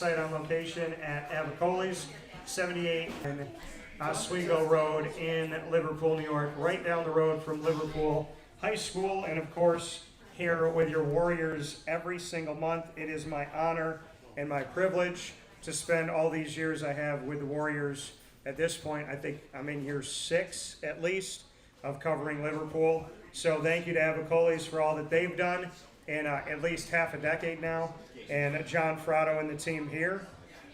Site on location at Avicolli's, 78 Oswego Road in Liverpool, New York, right down the road from Liverpool High School. And of course, here with your Warriors every single month. It is my honor and my privilege to spend all these years I have with the Warriors. At this point, I think I'm in year 6 at least of covering Liverpool. So thank you to Avicolli's for all that they've done in at least half a decade now. And John Fratto and the team here,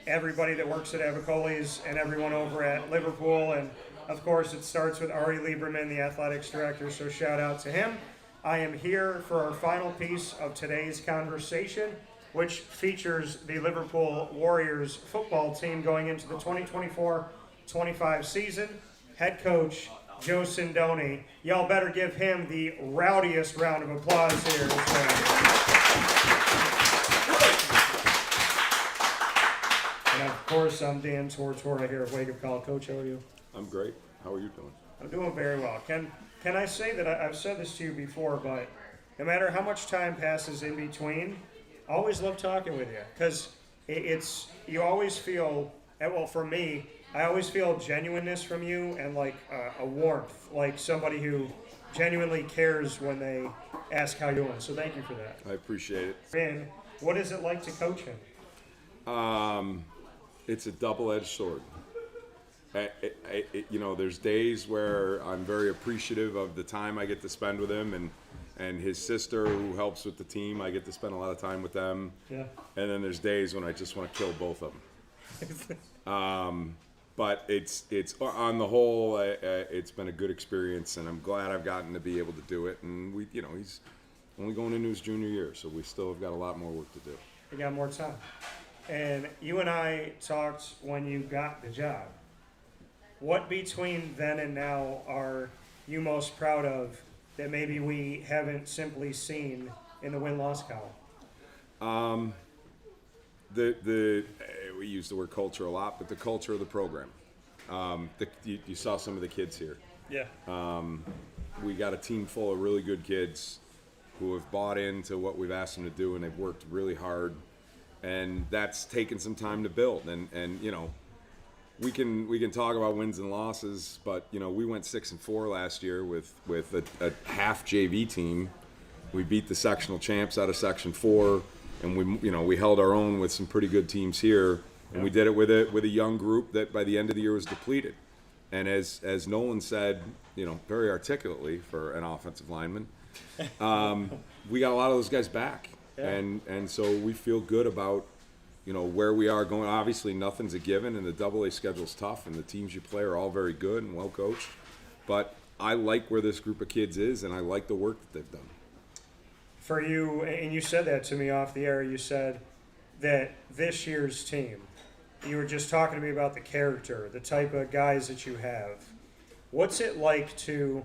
everybody that works at Avicolli's and everyone over at Liverpool. And of course, it starts with Ari Lieberman, the athletics director, so shout out to him. I am here for our final piece of today's conversation, which features the Liverpool Warriors football team going into the 2024-25 season. Head coach Joe Sindoni. Y'all better give him the rowdiest round of applause here. And of course, I'm Dan Tortora here at Wake Up Call. Coach, how are you? I'm great. How are you doing? I'm doing very well. Can I say that I've said this to you before, but no matter how much time passes in between, I always love talking with you because you always feel, well, for me, I always feel genuineness from you and like a warmth, like somebody who genuinely cares when they ask how you're doing. So thank you for that. I appreciate it. And what is it like to coach him? It's a double-edged sword. There's days where I'm very appreciative of the time I get to spend with him, and his sister who helps with the team, I get to spend a lot of time with them. Yeah. And then there's days when I just want to kill both of them. But it's on the whole, it's been a good experience, and I'm glad I've gotten to be able to do it. And he's only going into his junior year, so we still have got a lot more work to do. We got more time. And you and I talked when you got the job. What between then and now are you most proud of that maybe we haven't simply seen in the win-loss column? We use the word culture a lot, but the culture of the program. You saw some of the kids here. Yeah. We got a team full of really good kids who have bought into what we've asked them to do, and they've worked really hard. And that's taken some time to build. And we can talk about wins and losses, but we went 6-4 last year with a half JV team. We beat the sectional champs out of Section 4, and we held our own with some pretty good teams here. And we did it with a young group that by the end of the year was depleted. And as Nolan said, very articulately for an offensive lineman, we got a lot of those guys back. Yeah. And so we feel good about where we are going. Obviously nothing's a given, and the AA schedule's tough, and the teams you play are all very good and well coached. But I like where this group of kids is, and I like the work that they've done. For you, and you said that to me off the air, you said that this year's team, you were just talking to me about the character, the type of guys that you have. What's it like to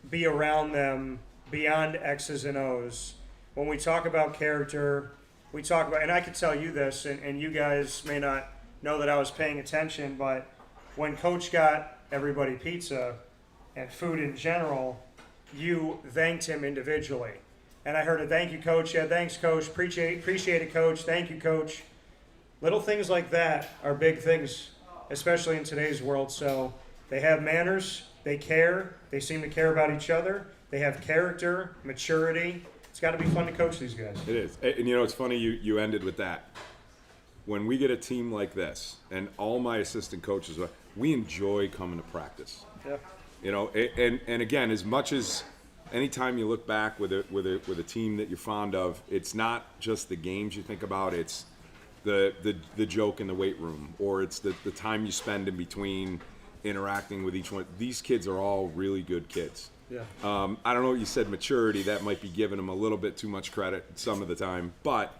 be around them beyond X's and O's? When we talk about character, we talk about, and I could tell you this, and you guys may not know that I was paying attention, but when Coach got everybody pizza and food in general, you thanked him individually. And I heard a thank you, Coach. Yeah, thanks, Coach. Appreciate it, Coach. Thank you, Coach. Little things like that are big things, especially in today's world. So they have manners, they care, they seem to care about each other, they have character, maturity. It's got to be fun to coach these guys. It is. And it's funny you ended with that. When we get a team like this, and all my assistant coaches, we enjoy coming to practice. Yeah. And again, as much as anytime you look back with a team that you're fond of, it's not just the games you think about, it's the joke in the weight room, or it's the time you spend in between interacting with each one. These kids are all really good kids. Yeah. I don't know what you said, maturity, that might be giving them a little bit too much credit some of the time, but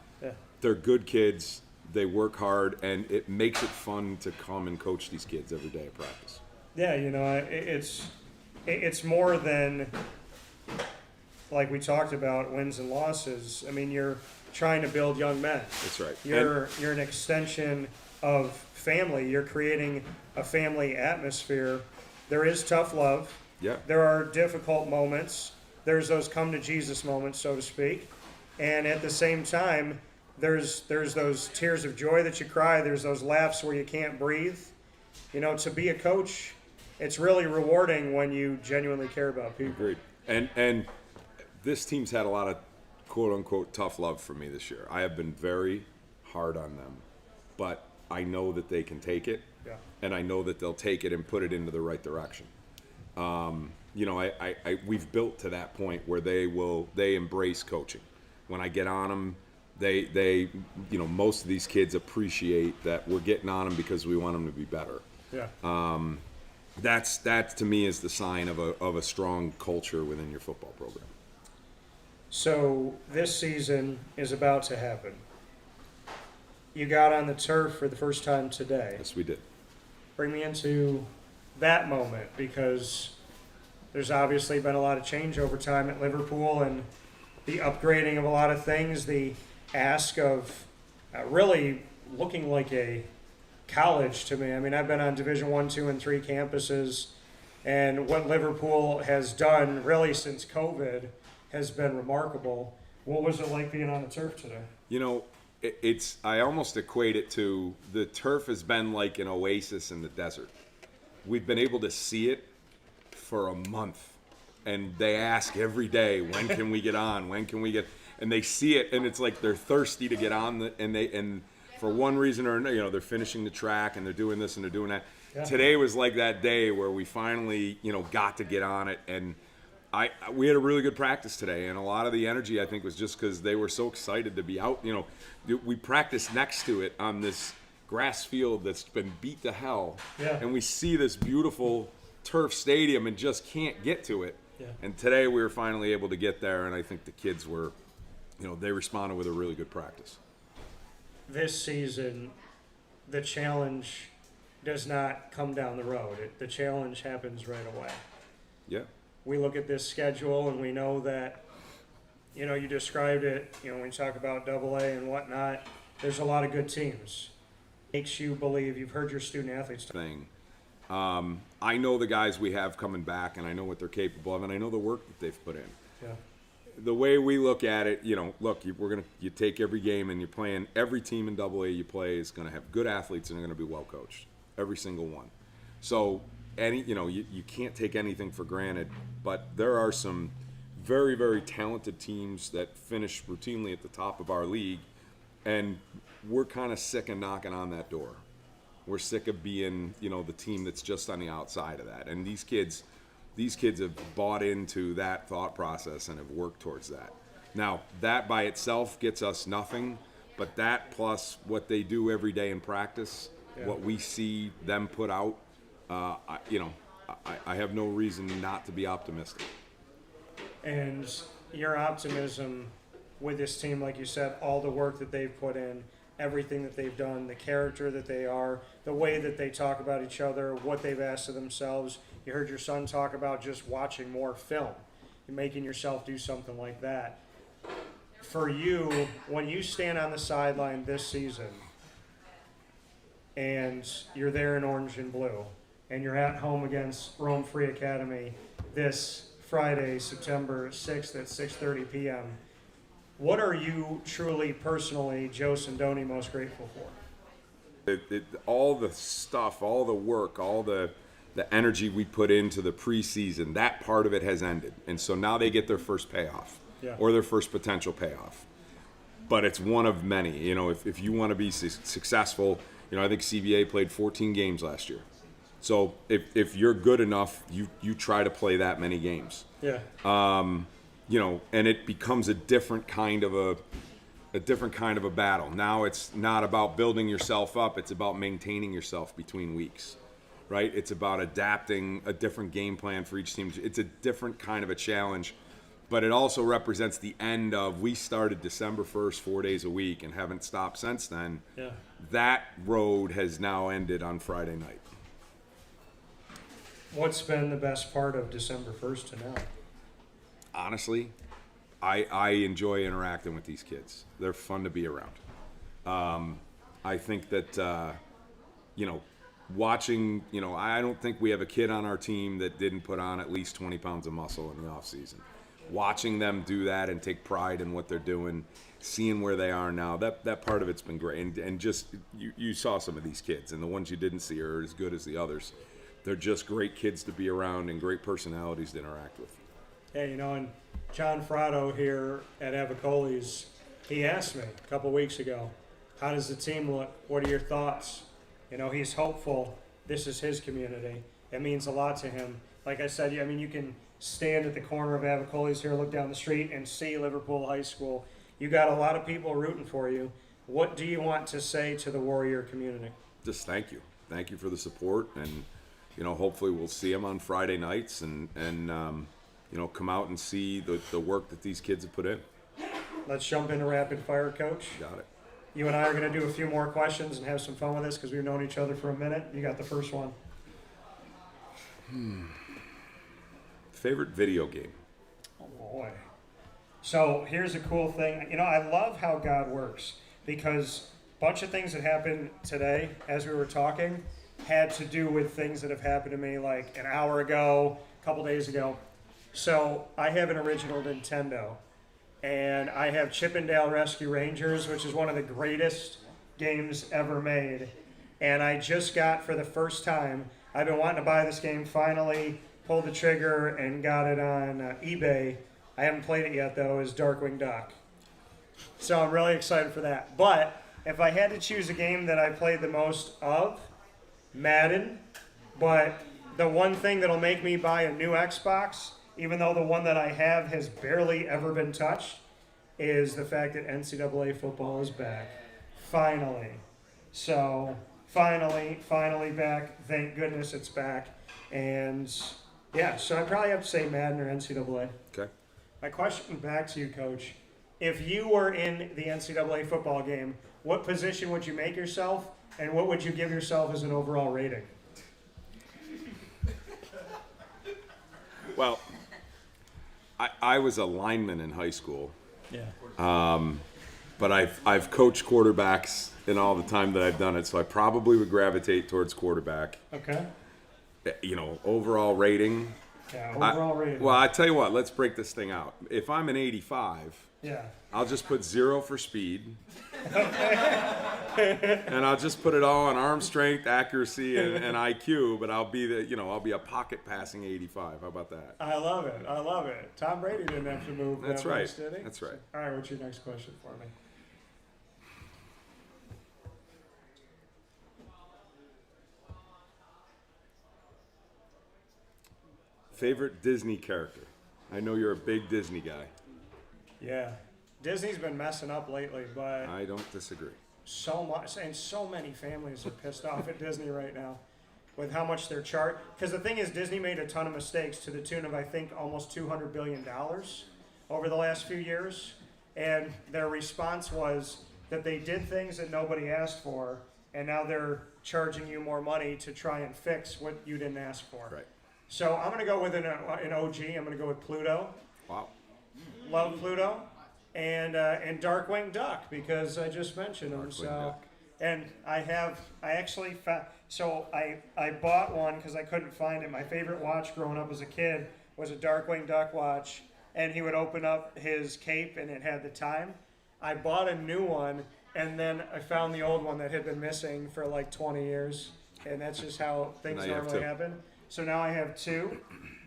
they're good kids, they work hard, and it makes it fun to come and coach these kids every day at practice. Yeah, it's more than, like we talked about, wins and losses. I mean, you're trying to build young men. That's right. You're an extension of family. You're creating a family atmosphere. There is tough love. Yeah. There are difficult moments. There's those come to Jesus moments, so to speak. And at the same time, there's those tears of joy that you cry. There's those laughs where you can't breathe. You know, to be a coach, it's really rewarding when you genuinely care about people. Agreed. And this team's had a lot of quote unquote tough love for me this year. I have been very hard on them, but I know that they can take it, Yeah. and I know that they'll take it and put it into the right direction. You know, we've built to that point where they embrace coaching. When I get on them, they you know, most of these kids appreciate that we're getting on them because we want them to be better. Yeah. That to me is the sign of a strong culture within your football program. So this season is about to happen. You got on the turf for the first time today. Yes, we did. Bring me into that moment, because there's obviously been a lot of change over time at Liverpool and the upgrading of a lot of things, the ask of really looking like a college to me. I mean, I've been on Division 1, 2, and 3 campuses, and what Liverpool has done really since COVID has been remarkable. What was it like being on the turf today? You know, I almost equate it to the turf has been like an oasis in the desert. We've been able to see it for a month, and they ask every day, when can we get on? When can we get? And they see it, and it's like they're thirsty to get on, and for one reason or another, you know, they're finishing the track and they're doing this and they're doing that. Yeah. Today was like that day where we finally, you know, got to get on it, and we had a really good practice today, and a lot of the energy, I think, was just because they were so excited to be out. You know, we practiced next to it on this grass field that's been beat to hell, yeah. And we see this beautiful turf stadium and just can't get to it. Yeah. And today we were finally able to get there, and I think the kids were, you know, they responded with a really good practice. This season, the challenge does not come down the road. The challenge happens right away. Yeah. We look at this schedule and we know that, you know, you described it, you know, when you talk about AA and whatnot, there's a lot of good teams. Makes you believe, you've heard your student athletes thing. I know the guys we have coming back, and I know what they're capable of, and I know the work that they've put in. Yeah. The way we look at it, you know, look, you take every game and you're playing, every team in AA you play is going to have good athletes and they're going to be well coached, every single one. So you know, you can't take anything for granted, but there are some very, very talented teams that finish routinely at the top of our league, and we're kind of sick of knocking on that door. We're sick of being, you know, the team that's just on the outside of that. And these kids have bought into that thought process and have worked towards that. Now, that by itself gets us nothing, but that plus what they do every day in practice, yeah. What we see them put out, I have no reason not to be optimistic. And your optimism with this team, like you said, all the work that they've put in, everything that they've done, the character that they are, the way that they talk about each other, what they've asked of themselves. You heard your son talk about just watching more film and making yourself do something like that. For you, when you stand on the sideline this season and you're there in orange and blue and you're at home against Rome Free Academy this Friday, September 6th at 6:30 p.m., what are you truly, personally, Joe Sindoni, most grateful for? All the stuff, all the work, all the energy we put into the preseason, that part of it has ended. And so now they get their first payoff, yeah. Or their first potential payoff. But it's one of many. You know, if you want to be successful, you know, I think CBA played 14 games last year. So if you're good enough, you try to play that many games. Yeah. You know, and it becomes a different kind of a battle. Now it's not about building yourself up, it's about maintaining yourself between weeks. Right? It's about adapting a different game plan for each team. It's a different kind of a challenge, but it also represents the end of, we started December 1st, 4 days a week, and haven't stopped since then. Yeah. That road has now ended on Friday night. What's been the best part of December 1st to now? Honestly, I enjoy interacting with these kids. They're fun to be around. I think that, you know, watching, you know, I don't think we have a kid on our team that didn't put on at least 20 pounds of muscle in the off season. watching them do that and take pride in what they're doing, seeing where they are now, that part of it's been great. And just, you saw some of these kids, and the ones you didn't see are as good as the others. They're just great kids to be around and great personalities to interact with. Hey, and John Fratto here at Avicolli's, he asked me a couple weeks ago, how does the team look? What are your thoughts? He's hopeful. This is his community. It means a lot to him. Like I said, you can stand at the corner of Avicolli's here, look down the street, and see Liverpool High School. You got a lot of people rooting for you. What do you want to say to the Warrior community? Just thank you. Thank you for the support, and hopefully we'll see them on Friday nights and come out and see the work that these kids have put in. Let's jump into rapid fire, Coach. Got it. You and I are going to do a few more questions and have some fun with this because we've known each other for a minute. You got the first one. Favorite video game? Oh, boy. So here's a cool thing. I love how God works because a bunch of things that happened today as we were talking had to do with things that have happened to me like an hour ago, a couple days ago. So I have an original Nintendo, and I have Chip 'n Dale Rescue Rangers, which is one of the greatest games ever made. And I just got, for the first time, I've been wanting to buy this game, finally pulled the trigger and got it on eBay. I haven't played it yet, though, is Darkwing Duck. So I'm really excited for that. But if I had to choose a game that I played the most of, Madden. But the one thing that'll make me buy a new Xbox, even though the one that I have has barely ever been touched, is the fact that NCAA football is back. Finally. So, finally back. Thank goodness it's back. And, yeah, so I probably have to say Madden or NCAA. Okay. My question back to you, Coach. If you were in the NCAA football game, what position would you make yourself, and what would you give yourself as an overall rating? Well, I was a lineman in high school. Yeah. But I've coached quarterbacks in all the time that I've done it, so I probably would gravitate towards quarterback. Okay. Overall rating. Yeah, overall rating. Well, I tell you what, let's break this thing out. If I'm an 85, yeah, I'll just put 0 for speed. And I'll just put it all on arm strength, accuracy, and IQ, but I'll be a pocket passing 85. How about that? I love it. Tom Brady didn't have to move. That's that right. much, did he? That's right. All right, what's your next question for me? Favorite Disney character? I know you're a big Disney guy. Yeah, Disney's been messing up lately, but I don't disagree. so much, and so many families are pissed off at Disney right now with how much they're charged. Because the thing is, Disney made a ton of mistakes to the tune of, I think, almost $200 billion over the last few years. And their response was that they did things that nobody asked for, and now they're charging you more money to try and fix what you didn't ask for. Right. So I'm going to go with an OG. I'm going to go with Pluto. Wow. Love Pluto. And Darkwing Duck, because I just mentioned him. So, Duck. and I actually found, so I bought one because I couldn't find it. My favorite watch growing up as a kid was a Darkwing Duck watch, and he would open up his cape and it had the time. I bought a new one, and then I found the old one that had been missing for like 20 years, and that's just how things Now you have normally two. happen. So now I have two,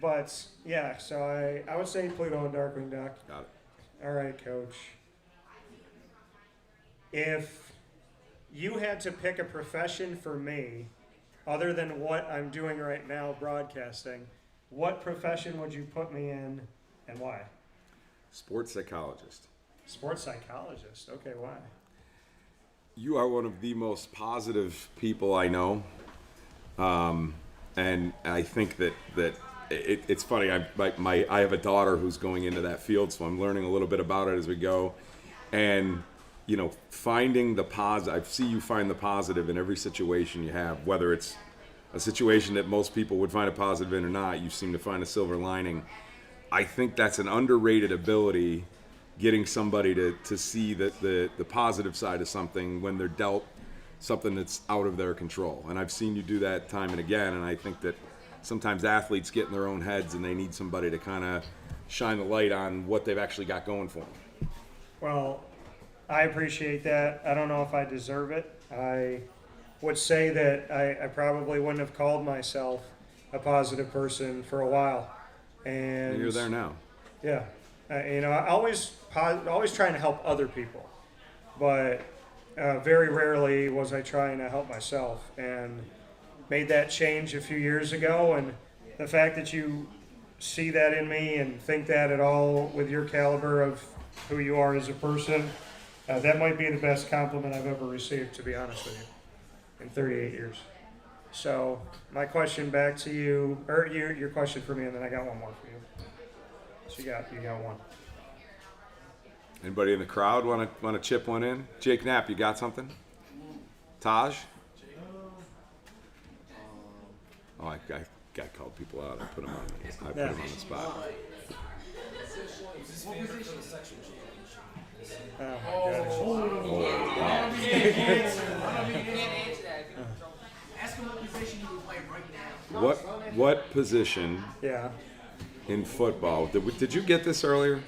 but yeah, so I would say Pluto and Darkwing Duck. Got it. All right, Coach. If you had to pick a profession for me, other than what I'm doing right now, broadcasting, what profession would you put me in, and why? Sports psychologist. Sports psychologist. Okay, why? You are one of the most positive people I know. And I think that it's funny. I have a daughter who's going into that field, so I'm learning a little bit about it as we go. And finding the positive. I see you find the positive in every situation you have, whether it's a situation that most people would find a positive in or not. You seem to find a silver lining. I think that's an underrated ability, getting somebody to see the positive side of something when they're dealt something that's out of their control. And I've seen you do that time and again, and I think that sometimes athletes get in their own heads and they need somebody to kind of shine the light on what they've actually got going for them. Well, I appreciate that. I don't know if I deserve it. I would say that I probably wouldn't have called myself a positive person for a while. And You're there now. yeah, I always trying to help other people, but very rarely was I trying to help myself. And made that change a few years ago. And the fact that you see that in me and think that at all with your caliber of who you are as a person, that might be the best compliment I've ever received, to be honest with you, in 38 years. So my question back to you, or your question for me, and then I got one more for you. So you got one. Anybody in the crowd want to chip one in? Jake Knapp, you got something? Taj? Oh, I called people out. I put them on the spot. Oh my gosh. Ask him what position he would play right now. What position Yeah. in football? Did you get this earlier?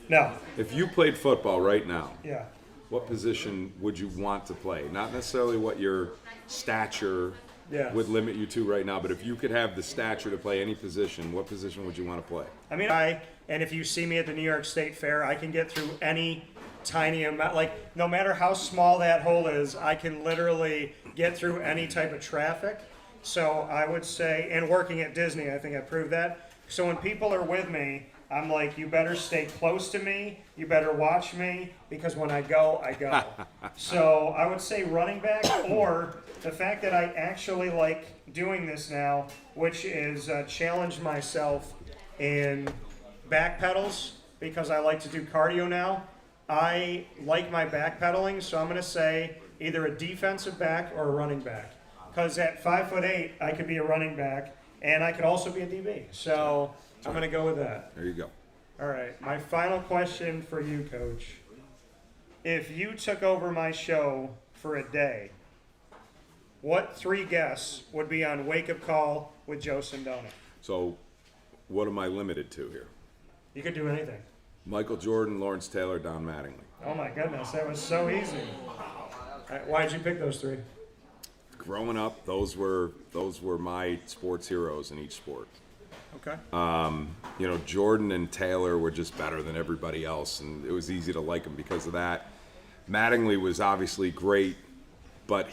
No. If you played football right now, Yeah. what position would you want to play? Not necessarily what your stature Yeah. would limit you to right now, but if you could have the stature to play any position, what position would you want to play? I mean, and if you see me at the New York State Fair, I can get through any tiny amount. Like, no matter how small that hole is, I can literally get through any type of traffic. So I would say, and working at Disney, I think I proved that. So when people are with me, I'm like, you better stay close to me. You better watch me, because when I go, I go. So I would say running back, or the fact that I actually like doing this now, which is challenge myself in back pedals, because I like to do cardio now. I like my back pedaling, so I'm going to say either a defensive back or a running back. Because at 5'8", I could be a running back, and I could also be a DB. So I'm going to go with that. There you go. All right, my final question for you, Coach. If you took over my show for a day, what 3 guests would be on Wake Up Call with Joe Sindoni? So, what am I limited to here? You could do anything. Michael Jordan, Lawrence Taylor, Don Mattingly. Oh my goodness, that was so easy. Why'd you pick those 3? Growing up, those were my sports heroes in each sport. Okay. Jordan and Taylor were just better than everybody else, and it was easy to like them because of that. Mattingly was obviously great, but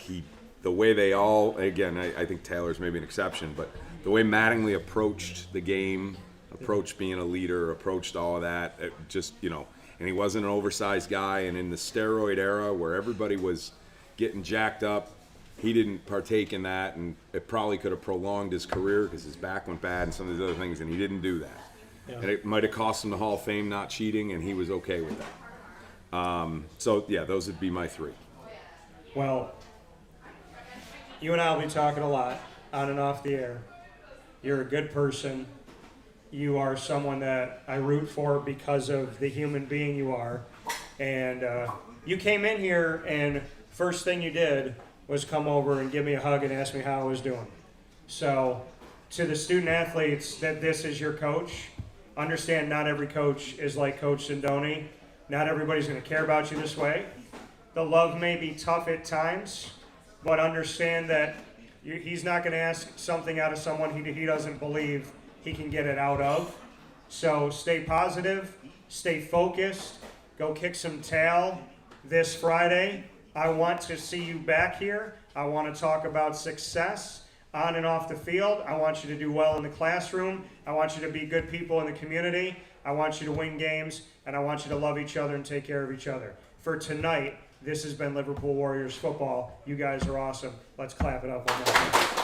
the way they all, again, I think Taylor's maybe an exception, but the way Mattingly approached the game, approached being a leader, approached all of that, it just, and he wasn't an oversized guy, and in the steroid era where everybody was getting jacked up, he didn't partake in that, and it probably could have prolonged his career because his back went bad and some of these other things, and he didn't do that. Yeah. And it might have cost him the Hall of Fame not cheating, and he was okay with that. Those would be my 3. Well, you and I will be talking a lot on and off the air. You're a good person. You are someone that I root for because of the human being you are. And you came in here, and first thing you did was come over and give me a hug and ask me how I was doing. So to the student athletes that this is your coach, understand not every coach is like Coach Sindoni. Not everybody's going to care about you this way. The love may be tough at times, but understand that he's not going to ask something out of someone he doesn't believe he can get it out of. So stay positive, stay focused, go kick some tail this Friday. I want to see you back here. I want to talk about success on and off the field. I want you to do well in the classroom. I want you to be good people in the community. I want you to win games, and I want you to love each other and take care of each other. For tonight, this has been Liverpool Warriors Football. You guys are awesome. Let's clap it up on that.